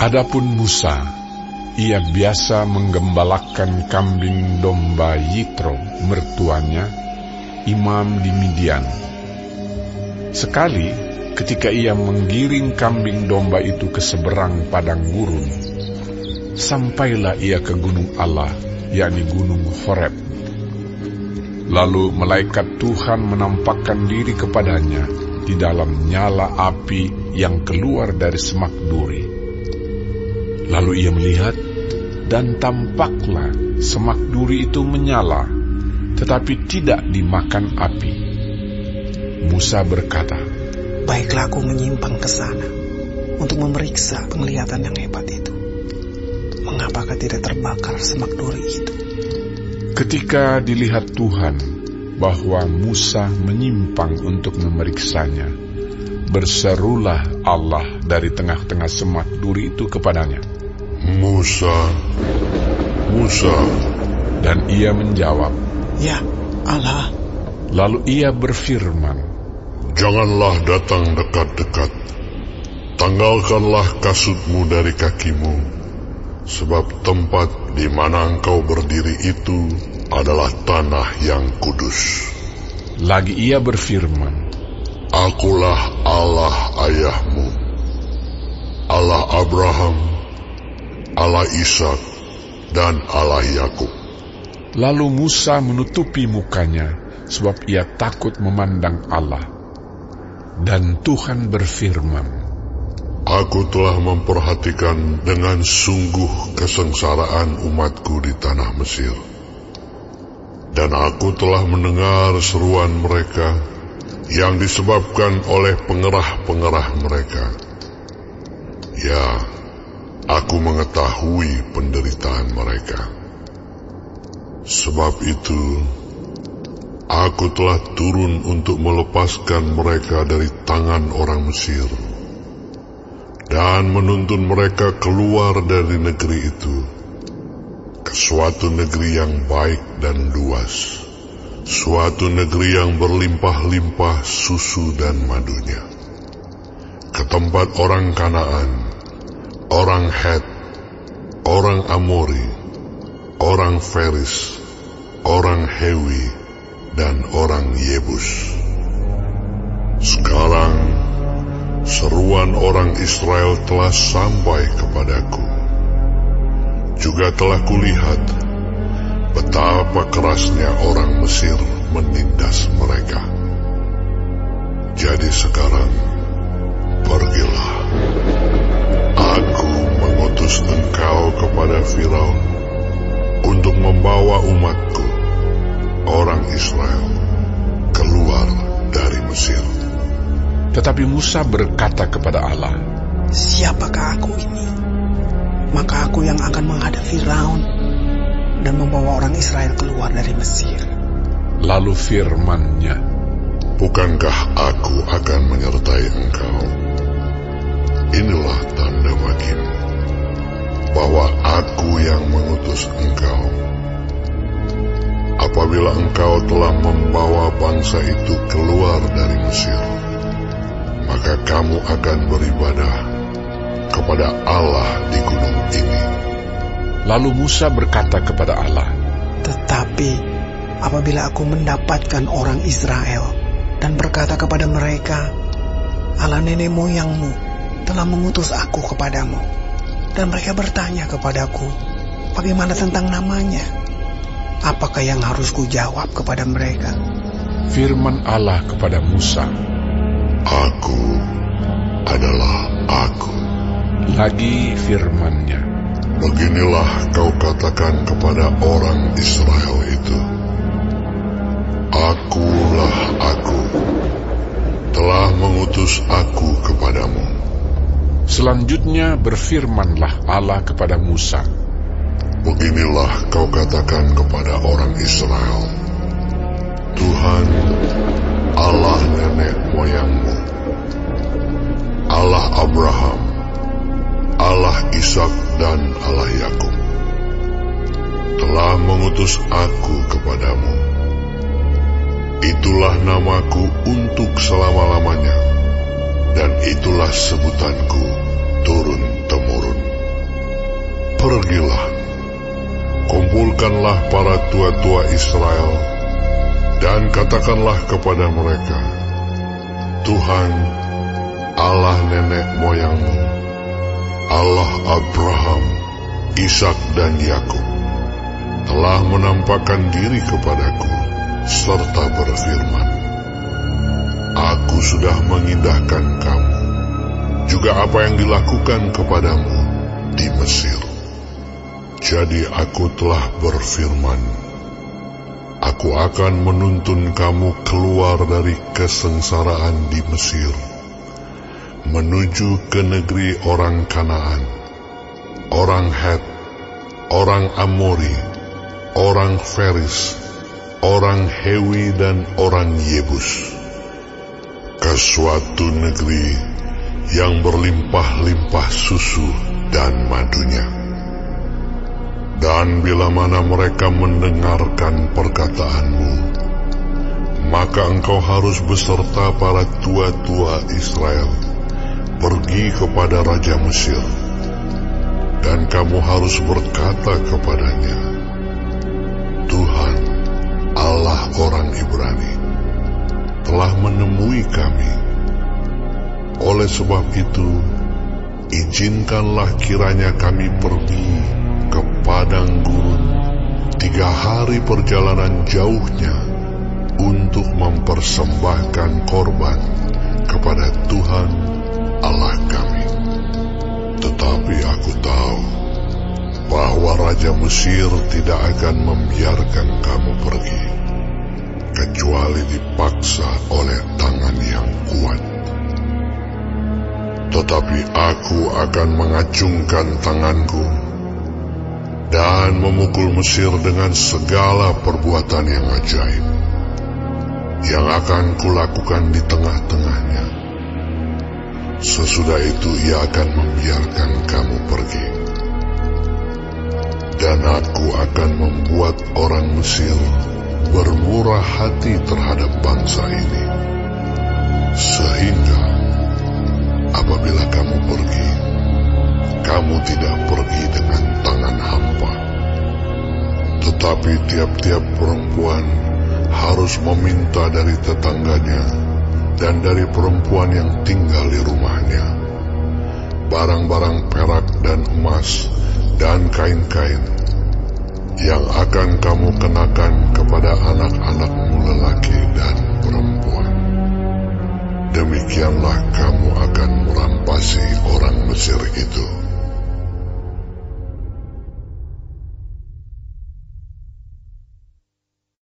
Adapun Musa, ia biasa menggembalakan kambing domba Yitro, mertuanya, imam di Midian. Sekali, ketika ia menggiring kambing domba itu ke seberang padang gurun, sampailah ia ke gunung Allah, yakni gunung Horeb. Lalu malaikat Tuhan menampakkan diri kepadanya di dalam nyala api yang keluar dari semak duri. Lalu ia melihat, dan tampaklah semak duri itu menyala, tetapi tidak dimakan api. Musa berkata, "Baiklah aku menyimpang ke sana untuk memeriksa penglihatan yang hebat itu. Mengapakah tidak terbakar semak duri itu?" Ketika dilihat Tuhan bahwa Musa menyimpang untuk memeriksanya, berserulah Allah dari tengah-tengah semak duri itu kepadanya, "Musa, Musa." Dan ia menjawab, "Ya, Allah." Lalu ia berfirman, "Janganlah datang dekat-dekat. Tanggalkanlah kasutmu dari kakimu, sebab tempat di mana engkau berdiri itu adalah tanah yang kudus." Lagi ia berfirman, "Akulah Allah ayahmu, Allah Abraham, Allah Ishak, dan Allah Yakub." Lalu Musa menutupi mukanya, sebab ia takut memandang Allah. Dan Tuhan berfirman, "Aku telah memperhatikan dengan sungguh kesengsaraan umatku di tanah Mesir. Dan aku telah mendengar seruan mereka yang disebabkan oleh pengerah-pengerah mereka. Ya, aku mengetahui penderitaan mereka. Sebab itu, aku telah turun untuk melepaskan mereka dari tangan orang Mesir dan menuntun mereka keluar dari negeri itu ke suatu negeri yang baik dan luas, suatu negeri yang berlimpah-limpah susu dan madunya, ke tempat orang Kanaan, orang Het, orang Amori, orang Feris, orang Hewi, dan orang Yebus. Sekarang seruan orang Israel telah sampai kepadaku. Juga telah kulihat betapa kerasnya orang Mesir menindas mereka. Jadi sekarang pergilah. Aku mengutus engkau kepada Firaun untuk membawa umatku, orang Israel, keluar dari Mesir." Tetapi Musa berkata kepada Allah, "Siapakah aku ini? Maka aku yang akan menghadap Firaun dan membawa orang Israel keluar dari Mesir." Lalu firman-Nya, "Bukankah aku akan menyertai engkau? Inilah tanda bagimu bahwa aku yang mengutus engkau. Apabila engkau telah membawa bangsa itu keluar dari Mesir, maka kamu akan beribadah kepada Allah di gunung ini." Lalu Musa berkata kepada Allah, "Tetapi apabila aku mendapatkan orang Israel dan berkata kepada mereka, Allah nenek moyangmu telah mengutus aku kepadamu, dan mereka bertanya kepadaku, bagaimana tentang namanya? Apakah yang harus kujawab kepada mereka?" Firman Allah kepada Musa, "Aku adalah Aku." Lagi firman-Nya, "Beginilah kau katakan kepada orang Israel itu, Akulah Aku, telah mengutus Aku kepadamu." Selanjutnya berfirmanlah Allah kepada Musa, "Beginilah kau katakan kepada orang Israel, Tuhan, Allah nenek moyangmu, Allah Abraham, Allah Ishak, dan Allah Yakub, telah mengutus Aku kepadamu. Itulah namaku untuk selama-lamanya, dan itulah sebutanku turun-temurun. pergilah, kumpulkanlah para tua-tua Israel, dan katakanlah kepada mereka, Tuhan, Allah nenek moyangmu, Allah Abraham, Ishak dan Yakub, telah menampakkan diri kepadaku, serta berfirman, Aku sudah mengindahkan kamu, juga apa yang dilakukan kepadamu di Mesir. Jadi aku telah berfirman, Aku akan menuntun kamu keluar dari kesengsaraan di Mesir, menuju ke negeri orang Kanaan, orang Het, orang Amori, orang Feris, orang Hewi dan orang Yebus, ke suatu negeri yang berlimpah-limpah susu dan madunya. Dan bila mana mereka mendengarkan perkataanmu, maka engkau harus beserta para tua-tua Israel pergi kepada Raja Mesir, dan kamu harus berkata kepadanya, Tuhan, Allah orang Ibrani, telah menemui kami. Oleh sebab itu, izinkanlah kiranya kami pergi ke padang gurun 3 hari perjalanan jauhnya untuk mempersembahkan korban kepada Tuhan Allah kami. Tetapi aku tahu bahwa Raja Mesir tidak akan membiarkan kamu pergi, kecuali dipaksa oleh tangan yang kuat. Tetapi aku akan mengacungkan tanganku dan memukul Mesir dengan segala perbuatan yang ajaib, yang akan kulakukan di tengah-tengahnya. Sesudah itu ia akan membiarkan kamu pergi. Dan aku akan membuat orang Mesir bermurah hati terhadap bangsa ini, sehingga apabila kamu pergi, kamu tidak pergi dengan tangan hampa. Tetapi tiap-tiap perempuan harus meminta dari tetangganya dan dari perempuan yang tinggal di rumahnya barang-barang perak dan emas dan kain-kain yang akan kamu kenakan kepada anak-anakmu lelaki dan perempuan. Demikianlah kamu akan merampasi orang Mesir itu.